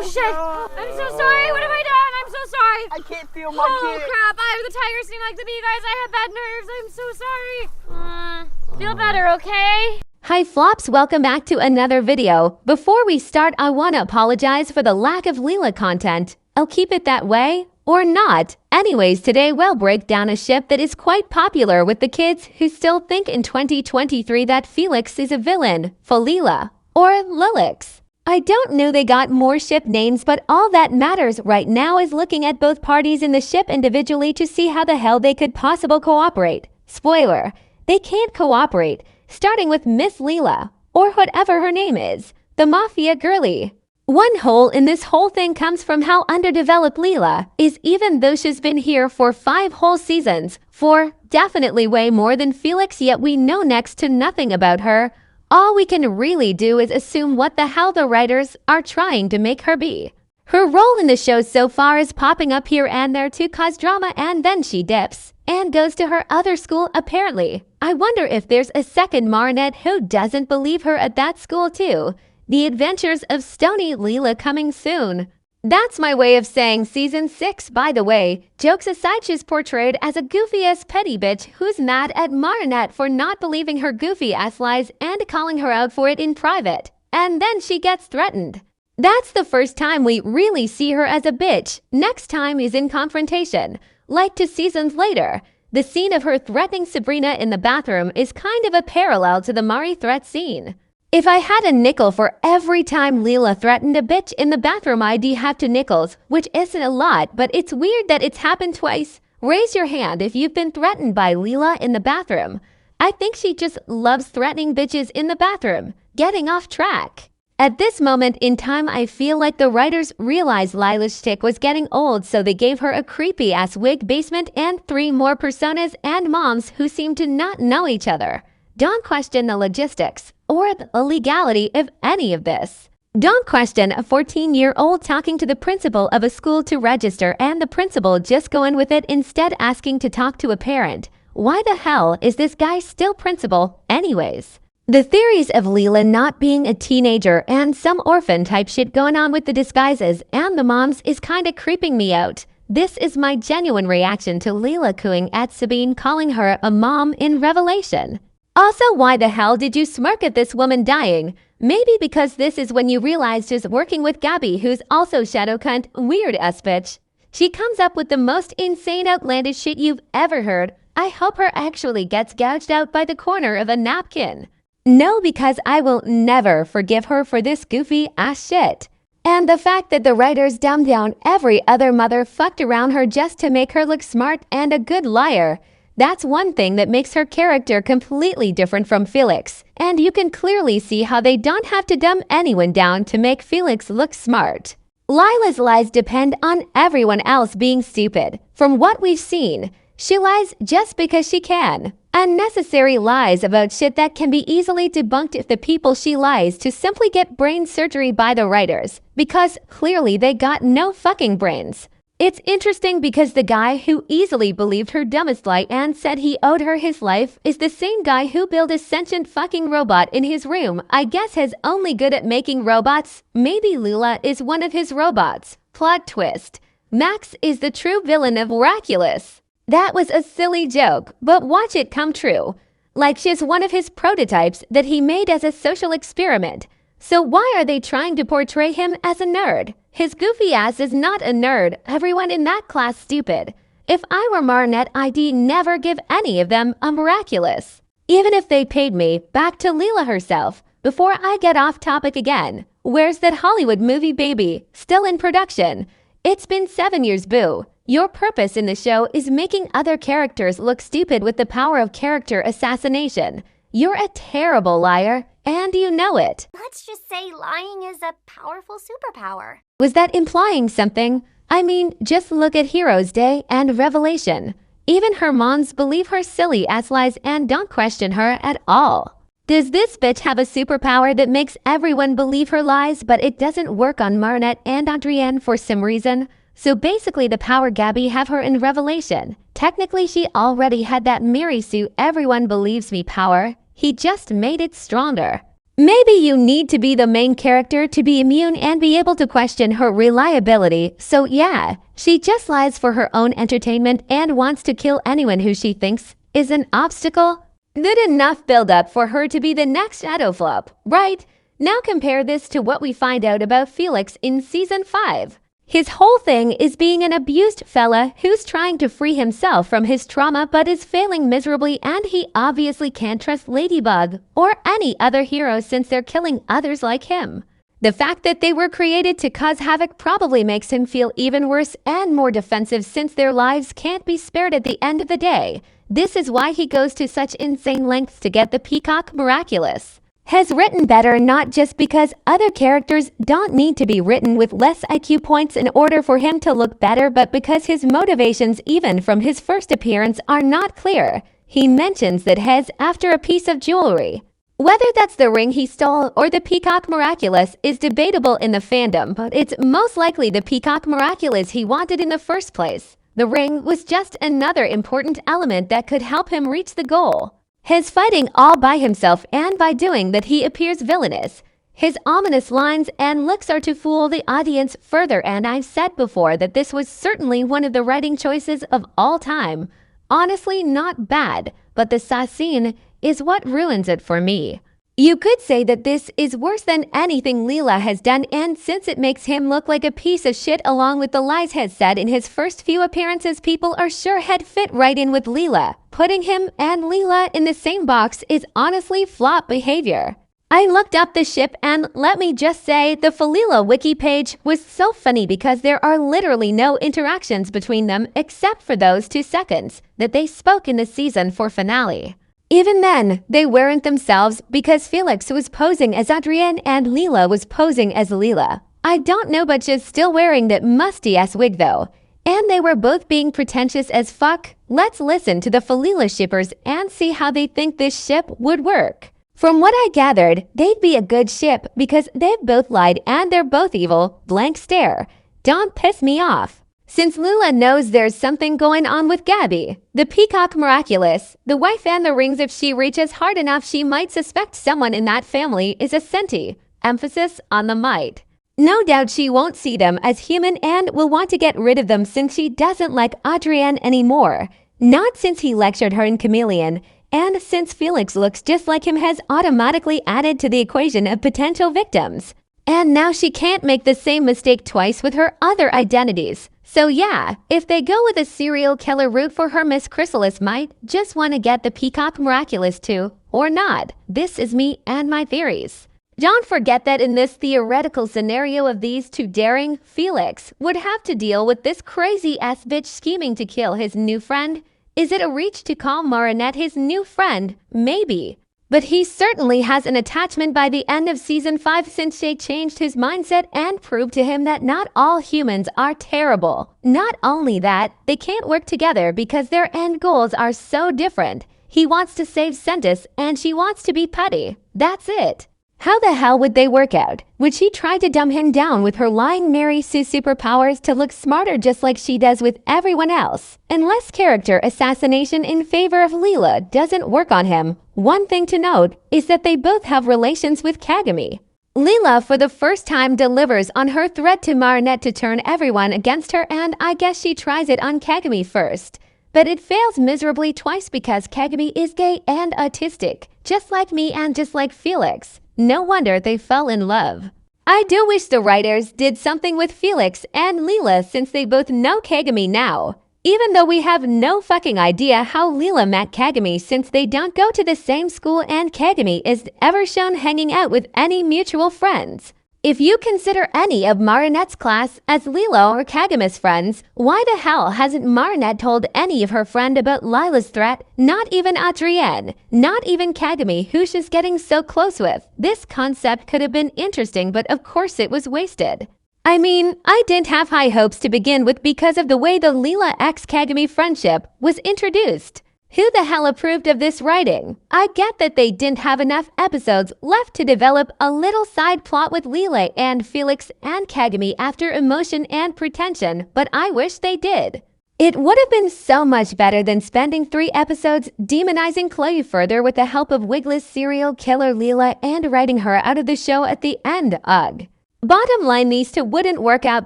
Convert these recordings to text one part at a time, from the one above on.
Oh shit! I'm so sorry. What have I done? I'm so sorry. I can't feel my kid. Oh crap! The tigers seem like to be, guys. I have bad nerves. I'm so sorry. Feel better, okay? Hi flops, welcome back to another video. Before we start, I want to apologize for the lack of Lila content. I'll keep it that way, or not. Anyways, today we'll break down a ship that is quite popular with the kids who still think in 2023 that Felix is a villain, Felila, or Lilix. I don't know they got more ship names, but all that matters right now is looking at both parties in the ship individually to see how the hell they could possibly cooperate. Spoiler, they can't cooperate. Starting with Miss Lila, or whatever her name is, the mafia girly. One hole in this whole thing comes from how underdeveloped Lila is, even though she's been here for 5 whole seasons, for definitely way more than Felix, yet we know next to nothing about her. All we can really do is assume what the hell the writers are trying to make her be. Her role in the show so far is popping up here and there to cause drama, and then she dips and goes to her other school apparently. I wonder if there's a second Marinette who doesn't believe her at that school too. The Adventures of Stony Lila coming soon. That's my way of saying season 6, by the way. Jokes aside, she's portrayed as a goofy-ass petty bitch who's mad at Marinette for not believing her goofy-ass lies and calling her out for it in private. And then she gets threatened. That's the first time we really see her as a bitch. Next time is in confrontation. Like 2 seasons later, the scene of her threatening Sabrina in the bathroom is kind of a parallel to the Mari threat scene. If I had a nickel for every time Lila threatened a bitch in the bathroom, I'd have 2 nickels, which isn't a lot, but it's weird that it's happened twice. Raise your hand if you've been threatened by Lila in the bathroom. I think she just loves threatening bitches in the bathroom. Getting off track. At this moment in time, I feel like the writers realized Lila's shtick was getting old, so they gave her a creepy-ass wig basement and 3 more personas and moms who seem to not know each other. Don't question the logistics or the legality of any of this. Don't question a 14-year-old talking to the principal of a school to register and the principal just going with it, instead asking to talk to a parent. Why the hell is this guy still principal anyways? The theories of Lila not being a teenager and some orphan type shit going on with the disguises and the moms is kinda creeping me out. This is my genuine reaction to Lila cooing at Sabine, calling her a mom in Revelation. Also, why the hell did you smirk at this woman dying? Maybe because this is when you realize she's working with Gabby, who's also shadow cunt, weird ass bitch. She comes up with the most insane outlandish shit you've ever heard. I hope her actually gets gouged out by the corner of a napkin. No, because I will never forgive her for this goofy ass shit. And the fact that the writers dumbed down every other mother fucked around her just to make her look smart and a good liar. That's one thing that makes her character completely different from Felix. And you can clearly see how they don't have to dumb anyone down to make Felix look smart. Lila's lies depend on everyone else being stupid. From what we've seen, she lies just because she can. Unnecessary lies about shit that can be easily debunked if the people she lies to simply get brain surgery by the writers, because clearly they got no fucking brains. It's interesting because the guy who easily believed her dumbest lie and said he owed her his life is the same guy who built a sentient fucking robot in his room. I guess he's only good at making robots. Maybe Lila is one of his robots. Plot twist. Max is the true villain of Miraculous. That was a silly joke, but watch it come true. Like she's one of his prototypes that he made as a social experiment. So why are they trying to portray him as a nerd? His goofy ass is not a nerd. Everyone in that class stupid. If I were Marinette, I'd never give any of them a Miraculous. Even if they paid me, back to Lila herself. Before I get off topic again, where's that Hollywood movie Baby? Still in production. It's been 7 years, boo. Your purpose in the show is making other characters look stupid with the power of character assassination. You're a terrible liar, and you know it. Let's just say lying is a powerful superpower. Was that implying something? I mean, just look at Heroes Day and Revelation. Even her moms believe her silly ass lies and don't question her at all. Does this bitch have a superpower that makes everyone believe her lies, but it doesn't work on Marinette and Adrienne for some reason? So basically the power Gabby have her in Revelation. Technically she already had that Mary Sue everyone believes me power. He just made it stronger. Maybe you need to be the main character to be immune and be able to question her reliability, so yeah, she just lies for her own entertainment and wants to kill anyone who she thinks is an obstacle. Good enough build-up for her to be the next shadow flop, right? Now compare this to what we find out about Felix in Season 5. His whole thing is being an abused fella who's trying to free himself from his trauma but is failing miserably, and he obviously can't trust Ladybug or any other hero since they're killing others like him. The fact that they were created to cause havoc probably makes him feel even worse and more defensive since their lives can't be spared at the end of the day. This is why he goes to such insane lengths to get the Peacock Miraculous. Has written better not just because other characters don't need to be written with less IQ points in order for him to look better, but because his motivations even from his first appearance are not clear. He mentions that Hez after a piece of jewelry. Whether that's the ring he stole or the Peacock Miraculous is debatable in the fandom, but it's most likely the Peacock Miraculous he wanted in the first place. The ring was just another important element that could help him reach the goal. His fighting all by himself, and by doing that he appears villainous. His ominous lines and looks are to fool the audience further, and I've said before that this was certainly one of the writing choices of all time. Honestly, not bad, but the scene is what ruins it for me. You could say that this is worse than anything Lila has done, and since it makes him look like a piece of shit along with the lies he's said in his first few appearances, people are sure he'd fit right in with Lila. Putting him and Lila in the same box is honestly flop behavior. I looked up the ship, and let me just say the Felila wiki page was so funny because there are literally no interactions between them except for those 2 seconds that they spoke in the season 4 finale. Even then, they weren't themselves because Felix was posing as Adrienne and Lila was posing as Lila. I don't know, but she's still wearing that musty-ass wig though. And they were both being pretentious as fuck. Let's listen to the Felila shippers and see how they think this ship would work. From what I gathered, they'd be a good ship because they've both lied and they're both evil. Blank stare. Don't piss me off. Since Lila knows there's something going on with Gabby, the Peacock Miraculous, the wife and the rings, if she reaches hard enough, she might suspect someone in that family is a senti. Emphasis on the might. No doubt she won't see them as human and will want to get rid of them since she doesn't like Adrienne anymore. Not since he lectured her in Chameleon, and since Felix looks just like him has automatically added to the equation of potential victims. And now she can't make the same mistake twice with her other identities. So yeah, if they go with a serial killer route for her, Miss Chrysalis might just want to get the Peacock Miraculous too, or not. This is me and my theories. Don't forget that in this theoretical scenario of these two daring, Felix would have to deal with this crazy-ass bitch scheming to kill his new friend. Is it a reach to call Marinette his new friend? Maybe. But he certainly has an attachment by the end of Season 5 since she changed his mindset and proved to him that not all humans are terrible. Not only that, they can't work together because their end goals are so different. He wants to save Sentis and she wants to be petty. That's it. How the hell would they work out? Would she try to dumb him down with her lying Mary Sue superpowers to look smarter just like she does with everyone else? Unless character assassination in favor of Lila doesn't work on him. One thing to note is that they both have relations with Kagami. Lila for the first time delivers on her threat to Marinette to turn everyone against her, and I guess she tries it on Kagami first. But it fails miserably twice because Kagami is gay and autistic, just like me and just like Felix. No wonder they fell in love. I do wish the writers did something with Felix and Lila since they both know Kagami now. Even though we have no fucking idea how Lila met Kagami since they don't go to the same school and Kagami is ever shown hanging out with any mutual friends. If you consider any of Marinette's class as Lila or Kagami's friends, why the hell hasn't Marinette told any of her friend about Lila's threat? Not even Adrienne, not even Kagami, who she's getting so close with. This concept could have been interesting, but of course it was wasted. I mean, I didn't have high hopes to begin with because of the way the Lila x Kagami friendship was introduced. Who the hell approved of this writing? I get that they didn't have enough episodes left to develop a little side plot with Lila and Felix and Kagami after emotion and pretension, but I wish they did. It would have been so much better than spending 3 episodes demonizing Chloe further with the help of wigless serial killer Lila and writing her out of the show at the end. Ugh. Bottom line, these two wouldn't work out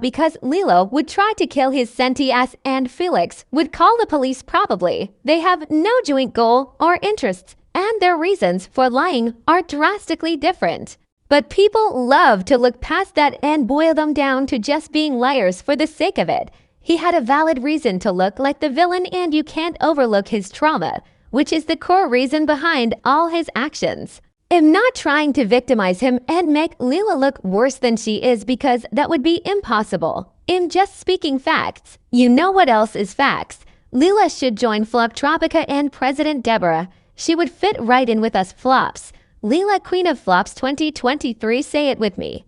because Lila would try to kill his senti ass and Felix would call the police probably. They have no joint goal or interests, and their reasons for lying are drastically different. But people love to look past that and boil them down to just being liars for the sake of it. He had a valid reason to look like the villain, and you can't overlook his trauma, which is the core reason behind all his actions. I'm not trying to victimize him and make Lila look worse than she is because that would be impossible. I'm just speaking facts. You know what else is facts? Lila should join Flop Tropica and President Deborah. She would fit right in with us flops. Lila, Queen of Flops 2023, say it with me.